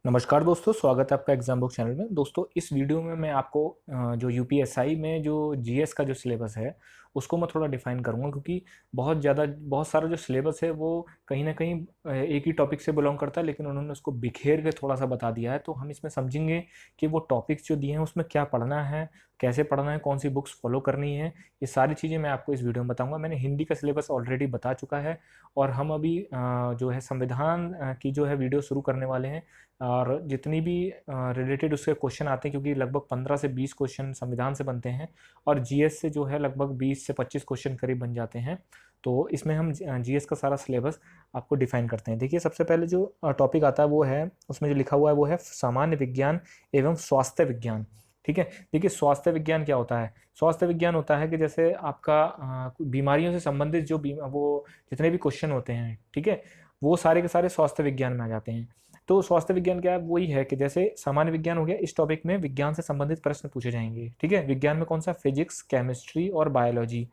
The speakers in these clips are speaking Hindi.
नमस्कार दोस्तों, स्वागत है आपका एग्जाम बुक चैनल में। दोस्तों, इस वीडियो में मैं आपको जो यूपीएसआई में जो जीएस का जो सिलेबस है उसको मैं थोड़ा डिफाइन करूंगा, क्योंकि बहुत सारा जो सिलेबस है वो कहीं ना कहीं एक ही टॉपिक से बिलोंग करता है, लेकिन उन्होंने उसको बिखेर के थोड़ा सा बता दिया है। तो हम इसमें समझेंगे कि वो टॉपिक्स जो दिए हैं उसमें क्या पढ़ना है, कैसे पढ़ना है, कौन सी बुक्स फॉलो करनी है। ये सारी चीज़ें मैं आपको इस वीडियो में बताऊंगा। मैंने हिंदी का सिलेबस ऑलरेडी बता चुका है और हम अभी जो है संविधान की जो है वीडियो शुरू करने वाले हैं। और जितनी भी रिलेटेड उसके क्वेश्चन आते हैं, क्योंकि लगभग 15 से 20 क्वेश्चन संविधान से बनते हैं और जीएस से जो है लगभग 20 से 25 क्वेश्चन करीब बन जाते हैं। तो इसमें हम जीएस का सारा सिलेबस आपको डिफाइन करते हैं। देखिए, सबसे पहले जो टॉपिक आता है वो है, उसमें जो लिखा हुआ है वो है सामान्य विज्ञान एवं स्वास्थ्य विज्ञान। ठीक है। देखिए, स्वास्थ्य विज्ञान क्या होता है? स्वास्थ्य विज्ञान होता है कि जैसे आपका बीमारियों से संबंधित वो जितने भी क्वेश्चन होते हैं, ठीक है, वो सारे के सारे स्वास्थ्य विज्ञान में आ जाते हैं। तो स्वास्थ्य विज्ञान क्या है? वही है कि जैसे सामान्य विज्ञान हो गया, इस टॉपिक में विज्ञान से संबंधित प्रश्न पूछे जाएंगे। ठीक है। विज्ञान में कौन सा? फिजिक्स, केमिस्ट्री और बायोलॉजी।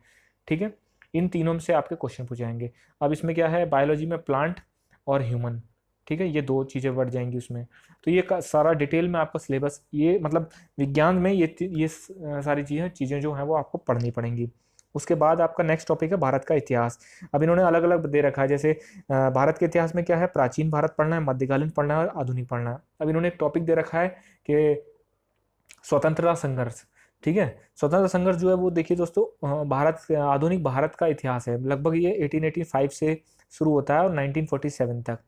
ठीक है। इन तीनों में से आपके क्वेश्चन पूछे जाएंगे। अब इसमें क्या है? बायोलॉजी में प्लांट और ह्यूमन। ठीक है, ये दो चीज़ें बढ़ जाएंगी उसमें। तो ये सारा डिटेल में आपका सिलेबस, ये मतलब विज्ञान में ये सारी चीज़ें जो हैं वो आपको पढ़नी पड़ेंगी। उसके बाद आपका नेक्स्ट टॉपिक है भारत का इतिहास। अब इन्होंने अलग अलग दे रखा है, जैसे भारत के इतिहास में क्या है? प्राचीन भारत पढ़ना है, मध्यकालीन पढ़ना है और आधुनिक पढ़ना है। अब इन्होंने एक टॉपिक दे रखा है कि स्वतंत्रता संघर्ष। ठीक है। स्वतंत्रता संघर्ष जो है वो, देखिए दोस्तों, आधुनिक भारत का इतिहास है। लगभग ये 1885 से शुरू होता है और 1947 तक।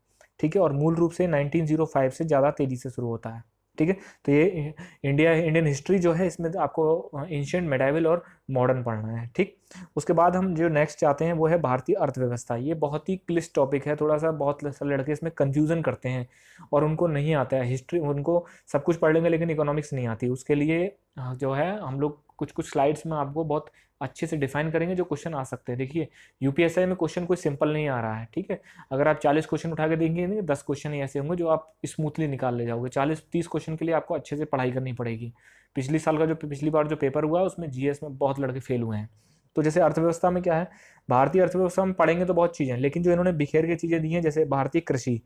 ठीक है। और मूल रूप से 1905 से ज़्यादा तेज़ी से शुरू होता है। ठीक है। तो ये इंडियन हिस्ट्री जो है, इसमें आपको एंशिएंट, मेडाइवल और मॉडर्न पढ़ना है। ठीक। उसके बाद हम जो नेक्स्ट चाहते हैं वो है भारतीय अर्थव्यवस्था। ये बहुत ही क्लिष्ट टॉपिक है, थोड़ा सा बहुत लड़के इसमें कंफ्यूजन करते हैं और उनको नहीं आता है हिस्ट्री। उनको सब कुछ पढ़ लेंगे लेकिन इकोनॉमिक्स नहीं आती। उसके लिए जो है हम लोग कुछ कुछ स्लाइड्स में आपको बहुत अच्छे से डिफाइन करेंगे जो क्वेश्चन आ सकते हैं। देखिए, यूपीएसआई में क्वेश्चन कोई सिंपल नहीं आ रहा है। ठीक है। अगर आप 40 क्वेश्चन उठा के देंगे, 10 क्वेश्चन ही ऐसे होंगे जो आप स्मूथली निकाल ले जाओगे। 40-30 क्वेश्चन के लिए आपको अच्छे से पढ़ाई करनी पड़ेगी। पिछली बार जो पेपर हुआ उसमें जीएस में बहुत लड़के फेल हुए हैं। तो जैसे अर्थव्यवस्था में क्या है? भारतीय अर्थव्यवस्था में पढ़ेंगे तो बहुत चीज़ें हैं, लेकिन जो इन्होंने बिखेर के चीज़ें दी हैं, जैसे भारतीय कृषि।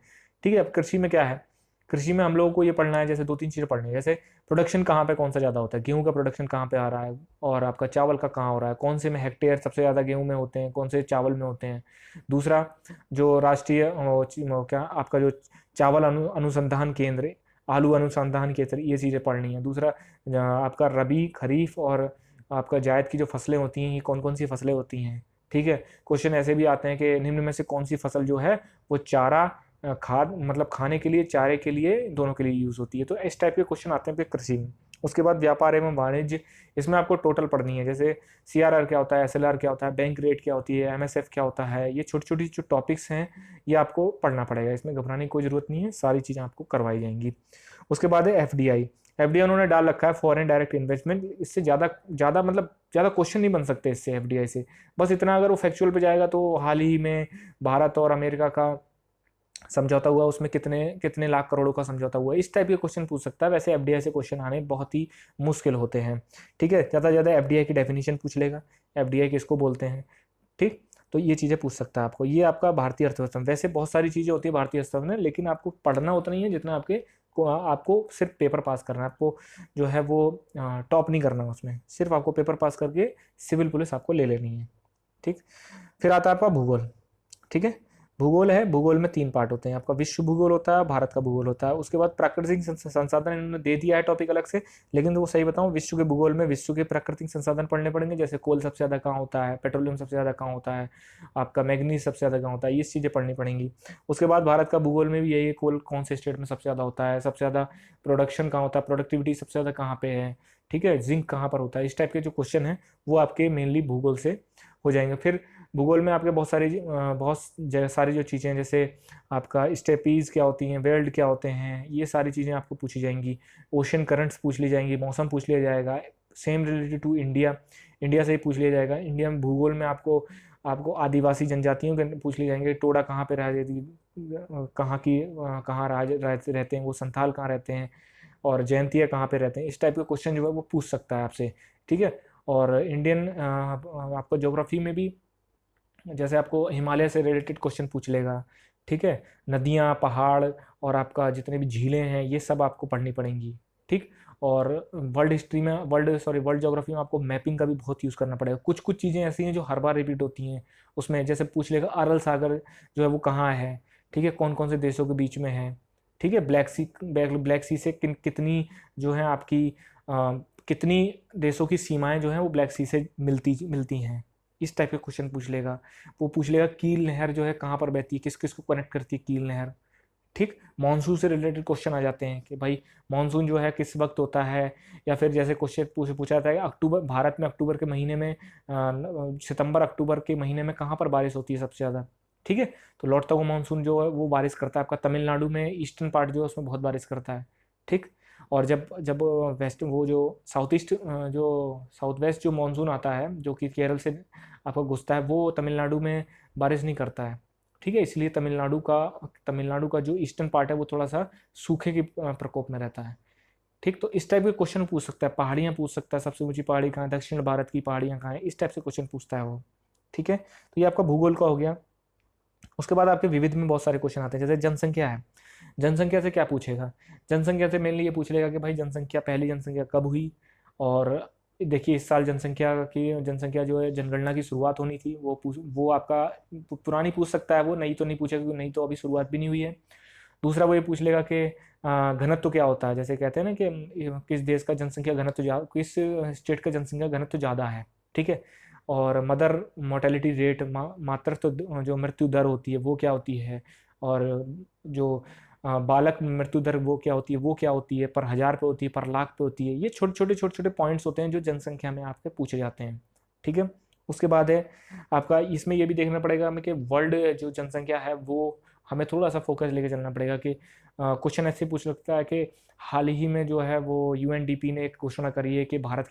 ठीक है। अब कृषि में क्या है? कृषि में हम लोगों को ये पढ़ना है, जैसे 2-3 चीज़ें पढ़नी है। जैसे प्रोडक्शन कहाँ पे कौन सा ज़्यादा होता है, गेहूं का प्रोडक्शन कहाँ पे आ रहा है, और आपका चावल का कहाँ हो रहा है, कौन से में हेक्टेयर सबसे ज़्यादा गेहूं में होते हैं, कौन से चावल में होते हैं। दूसरा, जो राष्ट्रीय क्या आपका जो चावल अनुसंधान केंद्र, आलू अनुसंधान केंद्र, ये चीज़ें पढ़नी है। दूसरा, आपका रबी, खरीफ और आपका जायद की जो फसलें होती हैं, ये कौन कौन सी फसलें होती हैं। ठीक है। क्वेश्चन ऐसे भी आते हैं कि निम्न में से कौन सी फसल जो है वो चारा, खाद मतलब खाने के लिए, चारे के लिए, दोनों के लिए यूज़ होती है। तो इस टाइप के क्वेश्चन आते हैं आपके कृषि में। उसके बाद व्यापार एवं वाणिज्य, इसमें आपको टोटल पढ़नी है। जैसे सीआरआर क्या होता है, एसएलआर क्या होता है, बैंक रेट क्या होती है, एमएसएफ क्या होता है। ये छोटी छोटी जो टॉपिक्स हैं ये आपको पढ़ना पड़ेगा। इसमें घबराने की कोई ज़रूरत नहीं है, सारी चीज़ें आपको करवाई जाएंगी। उसके बाद है एफडीआई। एफडीआई उन्होंने डाल रखा है, फॉरेन डायरेक्ट इन्वेस्टमेंट। इससे ज़्यादा ज़्यादा मतलब ज़्यादा क्वेश्चन नहीं बन सकते इससे, एफडीआई से। बस इतना, अगर वो फैक्चुअल पे जाएगा तो हाल ही में भारत और अमेरिका का समझौता हुआ, उसमें कितने कितने लाख करोड़ों का समझौता हुआ, इस टाइप के क्वेश्चन पूछ सकता है। वैसे एफडीआई से क्वेश्चन आने बहुत ही मुश्किल होते हैं। ठीक है। ज़्यादा से ज़्यादा एफडीआई की डेफिनेशन पूछ लेगा, एफडीआई किसको बोलते हैं। ठीक। तो ये चीज़ें पूछ सकता है आपको। ये आपका भारतीय अर्थव्यवस्था। वैसे बहुत सारी चीज़ें होती है भारतीय अर्थव्यवस्था में, लेकिन आपको पढ़ना उतना ही है जितना आपको सिर्फ पेपर पास करना है। आपको जो है वो टॉप नहीं करना उसमें, सिर्फ आपको पेपर पास करके सिविल पुलिस आपको ले लेनी है। ठीक। फिर आता है आपका भूगोल। ठीक है। भूगोल है, भूगोल में 3 पार्ट होते हैं। आपका विश्व भूगोल होता है, भारत का भूगोल होता है। उसके बाद प्राकृतिक संसाधन इन्होंने दे दिया है टॉपिक अलग से, लेकिन तो वो सही बताऊं, विश्व के भूगोल में विश्व के प्राकृतिक संसाधन पढ़ने पड़ेंगे। जैसे कोल सबसे ज़्यादा कहाँ होता है, पेट्रोलियम सबसे ज़्यादा कहाँ होता है, आपका मैग्नीज सबसे ज़्यादा कहाँ होता है, ये चीज़ें पढ़नी पड़ेंगी। उसके बाद भारत का भूगोल में भी यही, कोल कौन से स्टेट में सबसे ज़्यादा होता है, सबसे ज़्यादा प्रोडक्शन कहाँ होता है, प्रोडक्टिविटी सबसे ज़्यादा कहाँ पे है। ठीक है। जिंक कहाँ पर होता है। इस टाइप के जो क्वेश्चन हैं वो आपके मेनली भूगोल से हो जाएंगे। फिर भूगोल में आपके सारी जो चीज़ें, जैसे आपका स्टेपीज़ क्या होती हैं, वेल्ड क्या होते हैं, ये सारी चीज़ें आपको पूछी जाएंगी। ओशन करंट्स पूछ ली जाएंगी, मौसम पूछ लिया जाएगा। Same related to India, India से ही पूछ लिया जाएगा। इंडिया में भूगोल में आपको आपको आदिवासी जनजातियों के पूछ लिए जाएंगे। टोडा कहाँ पे रहती, कहाँ रहते हैं वो, संथाल कहाँ रहते हैं, और जयंतिया कहाँ पे रहते हैं। इस टाइप के क्वेश्चन जो है वो पूछ सकता है आपसे। ठीक है। और इंडियन आपको ज्योग्राफी में भी, जैसे आपको हिमालय से रिलेटेड क्वेश्चन पूछ लेगा, ठीक है, नदियाँ, पहाड़ और आपका जितने भी झीलें हैं ये सब आपको पढ़नी पड़ेंगी। ठीक, और वर्ल्ड ज्योग्राफी में आपको मैपिंग का भी बहुत यूज़ करना पड़ेगा। कुछ कुछ चीज़ें ऐसी हैं जो हर बार रिपीट होती हैं उसमें, जैसे पूछ लेगा अरल सागर जो है वो कहाँ है, ठीक है, कौन कौन से देशों के बीच में है, ठीक है, ब्लैक सी से कितनी जो है आपकी कितनी देशों की सीमाएं जो हैं वो ब्लैक सी से मिलती मिलती हैं, इस टाइप के क्वेश्चन पूछ लेगा। वो पूछ लेगा कील नहर जो है कहाँ पर बहती है, किस किस को कनेक्ट करती है कील नहर। ठीक, मानसून से रिलेटेड क्वेश्चन आ जाते हैं कि भाई मानसून जो है किस वक्त होता है, या फिर जैसे क्वेश्चन पूछा जाता है कि अक्टूबर, भारत में अक्टूबर के महीने में सितंबर अक्टूबर के महीने में कहाँ पर बारिश होती है सबसे ज़्यादा। ठीक है, तो लौटता हुआ मानसून जो है वो बारिश करता है आपका तमिलनाडु में, ईस्टर्न पार्ट जो है उसमें बहुत बारिश करता है। ठीक, और जब जब वेस्ट वो जो साउथ ईस्ट जो साउथ वेस्ट जो मानसून आता है जो कि केरल से आपका घुसता है, वो तमिलनाडु में बारिश नहीं करता है। ठीक है, इसलिए तमिलनाडु का जो ईस्टर्न पार्ट है वो थोड़ा सा सूखे के प्रकोप में रहता है। ठीक, तो इस टाइप के क्वेश्चन पूछ सकता है, पहाड़ियाँ पूछ सकता है, सबसे ऊंची पहाड़ी कहाँ है, दक्षिण भारत की पहाड़ियाँ कहाँ है, इस टाइप से क्वेश्चन पूछता है वो। ठीक है, तो ये आपका भूगोल का हो गया। उसके बाद आपके विविध में बहुत सारे क्वेश्चन आते हैं, जैसे जनसंख्या है। जनसंख्या से क्या पूछेगा, जनसंख्या से मेनली ये पूछ लेगा कि भाई जनसंख्या, पहली जनसंख्या कब हुई, और देखिए इस साल जनसंख्या जो है जनगणना की शुरुआत होनी थी, वो आपका पुरानी पूछ सकता है, वो नई तो नहीं पूछेगा क्योंकि नई तो अभी शुरुआत भी नहीं हुई है। दूसरा वो ये पूछ लेगा कि घनत्व क्या होता है, जैसे कहते हैं ना कि किस देश का जनसंख्या घनत्व ज़्यादा, किस स्टेट का जनसंख्या घनत्व ज़्यादा है। ठीक है, और मदर मोर्टेलिटी रेट, मातृत्व जो मृत्यु दर होती है वो क्या होती है, और जो बालक मृत्यु दर वो क्या होती है, पर हजार पे होती है, पर लाख पे होती है। ये छोटे छोटे पॉइंट्स होते हैं जो जनसंख्या में आपके पूछे जाते हैं। ठीक है, उसके बाद है आपका, इसमें ये भी देखना पड़ेगा हमें कि वर्ल्ड जो जनसंख्या है वो हमें थोड़ा सा फोकस लेके चलना पड़ेगा कि क्वेश्चन ऐसे पूछ सकता है कि हाल ही में जो है वो यूएनडीपी ने एक घोषणा करी है कि भारत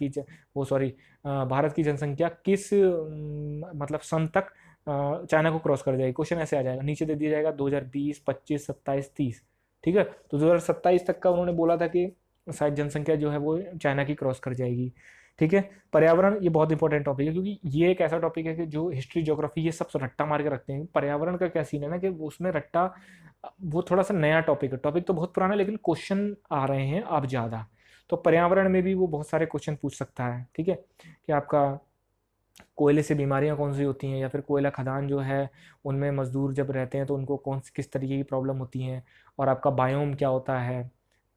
की जनसंख्या किस मतलब सन तक चाइना को क्रॉस कर जाएगी। क्वेश्चन ऐसे आ जाएगा, नीचे दे दिया जाएगा 2020, 25, 27, 30। ठीक है, तो 2027 तक का उन्होंने बोला था कि शायद जनसंख्या जो है वो चाइना की क्रॉस कर जाएगी। ठीक है, पर्यावरण ये बहुत इंपॉर्टेंट टॉपिक है, क्योंकि ये एक ऐसा टॉपिक है कि जो हिस्ट्री ज्योग्राफी ये सब रट्टा मार के रखते हैं। पर्यावरण का क्या सीन है ना कि उसमें रट्टा, वो थोड़ा सा नया टॉपिक है, टॉपिक तो बहुत पुराना है लेकिन क्वेश्चन आ रहे हैं अब ज़्यादा। तो पर्यावरण में भी वो बहुत सारे क्वेश्चन पूछ सकता है। ठीक है, कि आपका कोयले से बीमारियां कौन सी होती हैं, या फिर कोयला खदान जो है उनमें मजदूर जब रहते हैं तो उनको किस तरीके की प्रॉब्लम होती हैं, और आपका बायोम क्या होता है।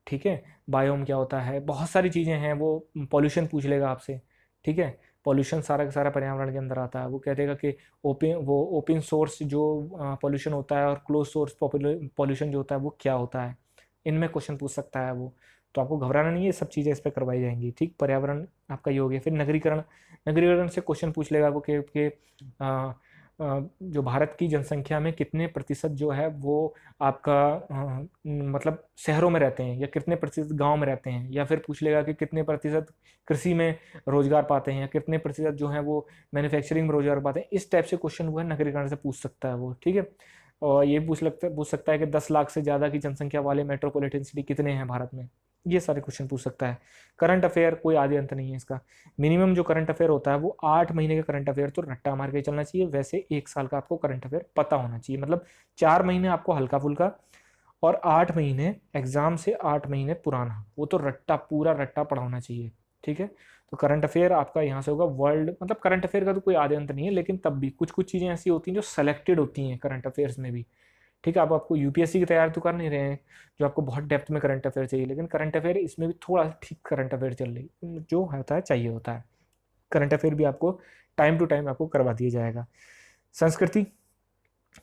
ठीक है, बायोम क्या होता है, बहुत सारी चीज़ें हैं। वो पॉल्यूशन पूछ लेगा आपसे। ठीक है, पॉल्यूशन सारा का सारा पर्यावरण के अंदर आता है। वो कह देगा कि ओपन सोर्स जो पॉल्यूशन होता है और क्लोज सोर्स पॉल्यूशन जो होता है वो क्या होता है, इनमें क्वेश्चन पूछ सकता है वो। तो आपको घबराना नहीं है, ये सब चीज़ें इस पर करवाई जाएंगी। ठीक, पर्यावरण आपका ये हो गया। फिर नगरीकरण, नगरीकरण से क्वेश्चन पूछ लेगा वो कि जो भारत की जनसंख्या में कितने प्रतिशत जो है वो आपका मतलब शहरों में रहते हैं, या कितने प्रतिशत गांव में रहते हैं, या फिर पूछ लेगा कि कितने प्रतिशत कृषि में रोजगार पाते हैं, या कितने प्रतिशत जो है वो मैन्युफैक्चरिंग में रोजगार पाते हैं। इस टाइप से क्वेश्चन वो है नगरीकरण से पूछ सकता है वो। ठीक है, और ये पूछ सकता है कि 10 लाख से ज़्यादा की जनसंख्या वाले मेट्रोपॉलिटन सिटी कितने हैं भारत में। ये सारे क्वेश्चन पूछ सकता है। करंट अफेयर कोई आदि अंत नहीं है इसका। मिनिमम जो करंट अफेयर होता है वो 8 महीने का करंट अफेयर तो रट्टा मार के चलना चाहिए। वैसे 1 साल का आपको करंट अफेयर पता होना चाहिए, मतलब 4 महीने आपको हल्का फुल्का, और 8 महीने एग्जाम से 8 महीने पुराना, वो तो रट्टा, पूरा रट्टा पढ़ा होना चाहिए। ठीक है, तो करंट अफेयर आपका यहाँ से होगा वर्ल्ड, मतलब करंट अफेयर का तो कोई आदि अंत नहीं है, लेकिन तब भी कुछ कुछ चीज़ें ऐसी होती हैं जो सेलेक्टेड होती हैं करंट अफेयर्स में भी। ठीक है, आप आपको यूपीएससी की तैयारी तो कर नहीं रहे हैं जो आपको बहुत डेप्थ में करंट अफेयर चाहिए, लेकिन करंट अफेयर इसमें भी थोड़ा ठीक करंट अफेयर चल रही, जो होता है चाहिए होता है। करंट अफेयर भी आपको टाइम टू टाइम आपको करवा दिया जाएगा। संस्कृति,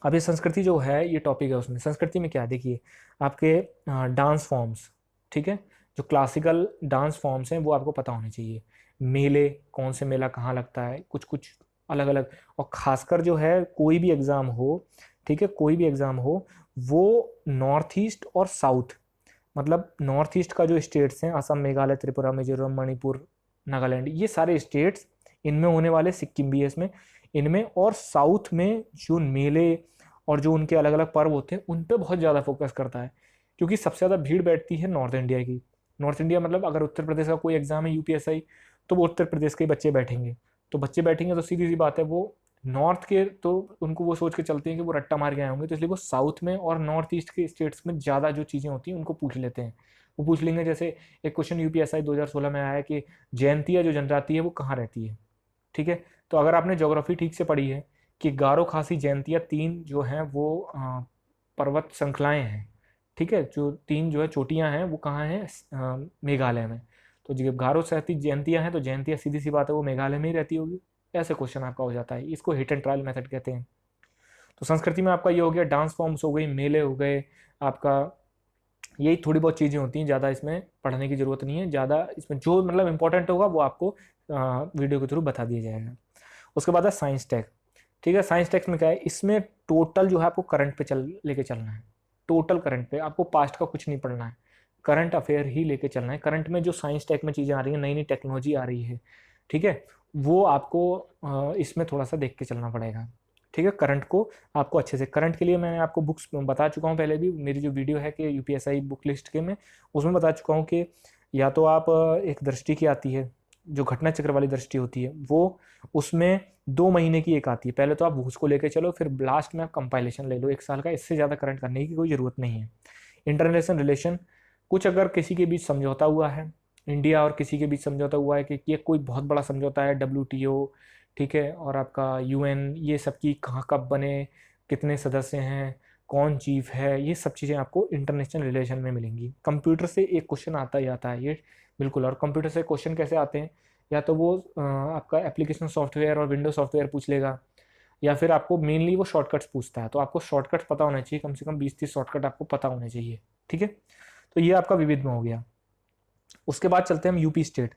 अब ये संस्कृति जो है ये टॉपिक है, उसमें संस्कृति में क्या है देखिए, आपके डांस फॉर्म्स। ठीक है, जो क्लासिकल डांस फॉर्म्स हैं वो आपको पता होने चाहिए। मेले, कौन से मेला कहाँ लगता है, कुछ कुछ अलग अलग। और खासकर जो है कोई भी एग्ज़ाम हो, ठीक है, कोई भी एग्ज़ाम हो, वो नॉर्थ ईस्ट और साउथ, मतलब नॉर्थ ईस्ट का जो स्टेट्स हैं असम, मेघालय, त्रिपुरा, मिजोरम, मणिपुर, नागालैंड, ये सारे स्टेट्स, इनमें होने वाले, सिक्किम भी है इसमें, इनमें, और साउथ में जो मेले और जो उनके अलग अलग पर्व होते हैं उन पे बहुत ज़्यादा फोकस करता है, क्योंकि सबसे ज़्यादा भीड़ बैठती है नॉर्थ इंडिया की। नॉर्थ इंडिया मतलब अगर उत्तर प्रदेश का कोई एग्जाम है यूपीएसआई, तो वो उत्तर प्रदेश के बच्चे बैठेंगे, तो बच्चे बैठेंगे तो सीधी सी बात है वो नॉर्थ के तो उनको वो सोच के चलते हैं कि वो रट्टा मार के आए होंगे, तो इसलिए वो साउथ में और नॉर्थ ईस्ट के स्टेट्स में ज़्यादा जो चीज़ें होती हैं उनको पूछ लेते हैं। वो पूछ लेंगे, जैसे एक क्वेश्चन यूपीएसआई 2016 में आया है कि जयंतिया जो जनजाति है वो कहाँ रहती है। ठीक है, तो अगर आपने ज्योग्राफी ठीक से पढ़ी है कि गारो, खासी, जयंतिया तीन जो हैं वो पर्वत श्रृंखलाएं हैं। ठीक है, जो तीन जो है चोटियां हैं वो कहाँ हैं, मेघालय में। तो जब गारो सहती जयंतिया हैं तो जयंतिया सीधी सी बात है वो मेघालय में ही रहती होगी। ऐसे क्वेश्चन आपका हो जाता है, इसको हिट एंड ट्रायल मेथड कहते हैं। तो संस्कृति में आपका ये हो गया, डांस फॉर्म्स हो गई, मेले हो गए आपका, यही थोड़ी बहुत चीज़ें होती हैं, ज़्यादा इसमें पढ़ने की ज़रूरत नहीं है। ज़्यादा इसमें जो मतलब इंपॉर्टेंट होगा वो आपको वीडियो के थ्रू बता दिया जाएगा। उसके बाद है साइंस टेक। ठीक है, साइंस टेक्स में क्या है, इसमें टोटल जो है आपको करंट पे लेके चलना है। टोटल करंट पे, आपको पास्ट का कुछ नहीं पढ़ना है, करंट अफेयर ही लेके चलना है। करंट में जो साइंस टेक में चीज़ें आ रही हैं, नई नई टेक्नोलॉजी आ रही है, ठीक है, वो आपको इसमें थोड़ा सा देख के चलना पड़ेगा। ठीक है, करंट को आपको अच्छे से, करंट के लिए मैंने आपको बुक्स बता चुका हूँ पहले भी, मेरी जो वीडियो है कि यूपीएसआई बुक लिस्ट के में, उसमें बता चुका हूँ कि या तो आप एक दृष्टि की आती है जो घटना चक्र वाली दृष्टि होती है, वो उसमें 2 महीने की एक आती है, पहले तो आप उसको लेके चलो, फिर लास्ट में आप कंपाइलेशन ले लो 1 साल का। इससे ज़्यादा करंट करने की कोई ज़रूरत नहीं है। इंटरनेशनल रिलेशन, कुछ अगर किसी के बीच समझौता हुआ है, इंडिया और किसी के बीच समझौता हुआ है कि ये कोई बहुत बड़ा समझौता है, WTO, ठीक है, और आपका UN, ये सब की कहाँ कब बने, कितने सदस्य हैं, कौन चीफ है, ये सब चीज़ें आपको इंटरनेशनल रिलेशन में मिलेंगी। कंप्यूटर से एक क्वेश्चन आता ही आता है ये, बिल्कुल। और कंप्यूटर से क्वेश्चन कैसे आते हैं, या तो वो आपका एप्लीकेशन सॉफ्टवेयर और विंडो सॉफ्टवेयर पूछ लेगा, या फिर आपको मेनली वो शॉर्टकट्स पूछता है। तो आपको शॉर्टकट्स पता होना चाहिए, कम से कम 20-30 शॉर्टकट आपको पता होने चाहिए। ठीक है, तो ये आपका विविध में हो गया। उसके बाद चलते हैं हम यूपी स्टेट।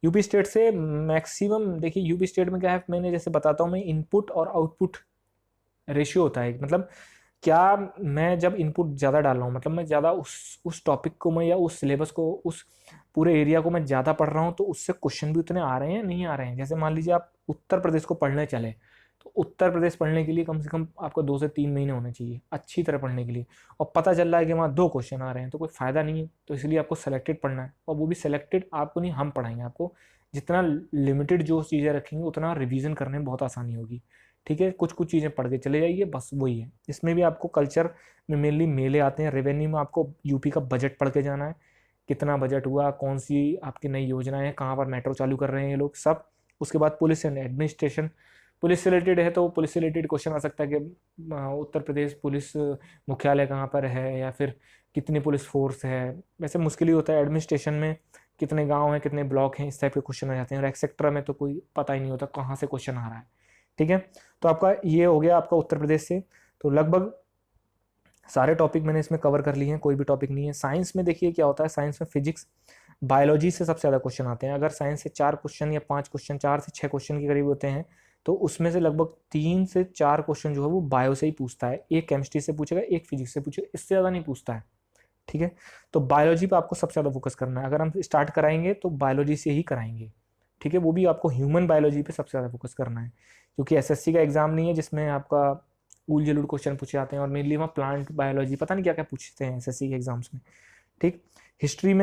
यूपी स्टेट से मैक्सिमम देखिए, यूपी स्टेट में क्या है, मैंने जैसे बताता हूँ मैं, इनपुट और आउटपुट रेशियो होता है। मतलब क्या, मैं जब इनपुट ज़्यादा डाल रहा हूँ, मतलब मैं ज़्यादा उस टॉपिक को मैं, या उस सिलेबस को, उस पूरे एरिया को मैं ज़्यादा पढ़ रहा हूँ, तो उससे क्वेश्चन भी उतने आ रहे हैं नहीं आ रहे हैं। जैसे मान लीजिए आप उत्तर प्रदेश को पढ़ने चले, तो उत्तर प्रदेश पढ़ने के लिए कम से कम आपको 2 से 3 महीने होने चाहिए अच्छी तरह पढ़ने के लिए, और पता चल रहा है कि वहाँ 2 क्वेश्चन आ रहे हैं, तो कोई फ़ायदा नहीं है। तो इसलिए आपको सेलेक्टेड पढ़ना है, और वो भी सेलेक्टेड आपको नहीं, हम पढ़ाएंगे आपको। जितना लिमिटेड जो चीज़ें रखेंगे उतना रिवीजन करने में बहुत आसानी होगी। ठीक है, कुछ कुछ चीज़ें पढ़ के चले जाइए, बस वही है। इसमें भी आपको कल्चर में मेनली मेले आते हैं। रेवेन्यू में आपको यूपी का बजट पढ़ के जाना है, कितना बजट हुआ, कौन सी आपकी नई योजनाएं हैं, कहाँ पर मेट्रो चालू कर रहे हैं ये लोग, सब। उसके बाद पुलिस एंड एडमिनिस्ट्रेशन, पुलिस से रिलेटेड है तो पुलिस से रिलेटेड क्वेश्चन आ सकता है कि उत्तर प्रदेश पुलिस मुख्यालय कहाँ पर है, या फिर कितनी पुलिस फोर्स है। वैसे मुश्किल ही होता है एडमिनिस्ट्रेशन में, कितने गांव हैं, कितने ब्लॉक हैं, इस टाइप के क्वेश्चन आ जाते हैं। और एक्सेट्रा में तो कोई पता ही नहीं होता कहाँ से क्वेश्चन आ रहा है। ठीक है, तो आपका ये हो गया आपका उत्तर प्रदेश से। तो लगभग सारे टॉपिक मैंने इसमें कवर कर लिए हैं, कोई भी टॉपिक नहीं है। साइंस में देखिए क्या होता है, साइंस में फिजिक्स, बायोलॉजी से सबसे ज़्यादा क्वेश्चन आते हैं। अगर साइंस से 4 क्वेश्चन या 5 क्वेश्चन, 4 से 6 क्वेश्चन के करीब होते हैं, तो उसमें से लगभग 3 से 4 क्वेश्चन जो है वो बायो से ही पूछता है। एक केमिस्ट्री से पूछेगा, एक फिजिक्स से पूछेगा, इससे ज़्यादा नहीं पूछता है। ठीक है, तो बायोलॉजी पे आपको सबसे ज़्यादा फोकस करना है। अगर हम स्टार्ट कराएंगे तो बायोलॉजी से ही कराएंगे। ठीक है, वो भी आपको ह्यूमन बायोलॉजी पे सबसे ज़्यादा फोकस करना है, क्योंकि एसएससी का एग्जाम नहीं है जिसमें आपका उल जलूल क्वेश्चन पूछे जाते हैं, और मेनली वहाँ प्लांट बायोलॉजी पता नहीं क्या क्या पूछते हैं एसएससी के एग्जाम्स में। ठीक, हिस्ट्री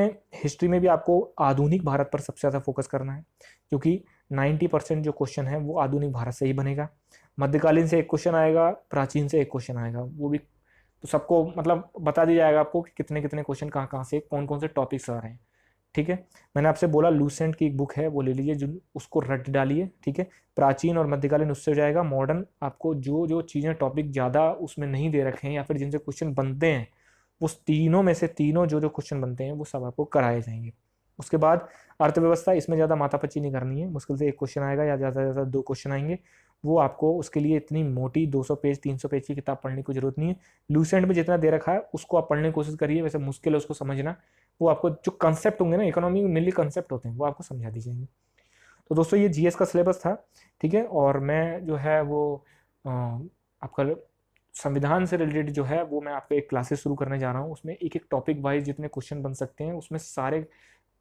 में भी आपको आधुनिक भारत पर सबसे ज़्यादा फोकस करना है, क्योंकि 90% जो क्वेश्चन है वो आधुनिक भारत से ही बनेगा। मध्यकालीन से एक क्वेश्चन आएगा, प्राचीन से एक क्वेश्चन आएगा, वो भी तो सबको मतलब बता दिया जाएगा आपको कि कितने कितने क्वेश्चन कहाँ कहाँ से, कौन कौन से टॉपिक्स आ रहे हैं। ठीक है, मैंने आपसे बोला लूसेंट की एक बुक है वो ले लीजिए, जो उसको रट डालिए। ठीक है, प्राचीन और मध्यकालीन उससे हो जाएगा। मॉडर्न आपको जो जो चीज़ें टॉपिक ज़्यादा उसमें नहीं दे रखे हैं, या फिर जिनसे क्वेश्चन बनते हैं, उस तीनों में से तीनों जो जो क्वेश्चन बनते हैं वो सब आपको कराए जाएंगे। उसके बाद अर्थव्यवस्था, इसमें ज़्यादा माथापच्ची नहीं करनी है, मुश्किल से एक क्वेश्चन आएगा या ज़्यादा से ज़्यादा 2 क्वेश्चन आएंगे। वो आपको उसके लिए इतनी मोटी 200 पेज 300 पेज की किताब पढ़ने की जरूरत नहीं है। लूसेंट में जितना दे रखा है उसको आप पढ़ने की कोशिश करिए, वैसे मुश्किल है उसको समझना। वो आपको जो कंसेप्ट होंगे ना, इकोनॉमी में मेनली कंसेप्ट होते हैं, वो आपको समझा दी जाएंगे। तो दोस्तों ये जीएस का सिलेबस था। ठीक है, और मैं जो है वो आपका संविधान से रिलेटेड जो है वो मैं आपको एक क्लासेस शुरू करने जा रहा हूँ। उसमें एक एक टॉपिक वाइज जितने क्वेश्चन बन सकते हैं, उसमें सारे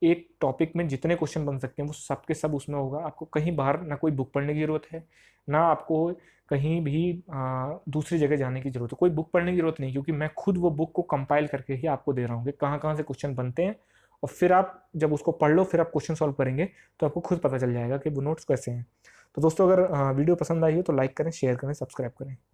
एक टॉपिक में जितने क्वेश्चन बन सकते हैं वो सब के सब उसमें होगा। आपको कहीं बाहर ना कोई बुक पढ़ने की ज़रूरत है, ना आपको कहीं भी दूसरी जगह जाने की ज़रूरत है। कोई बुक पढ़ने की ज़रूरत नहीं, क्योंकि मैं खुद वो बुक को कंपाइल करके ही आपको दे रहा हूँ कि कहाँ कहाँ से क्वेश्चन बनते हैं। और फिर आप जब उसको पढ़ लो, फिर आप क्वेश्चन सॉल्व करेंगे, तो आपको खुद पता चल जाएगा कि वो नोट्स कैसे हैं। तो दोस्तों अगर वीडियो पसंद आई हो तो लाइक करें, शेयर करें, सब्सक्राइब करें।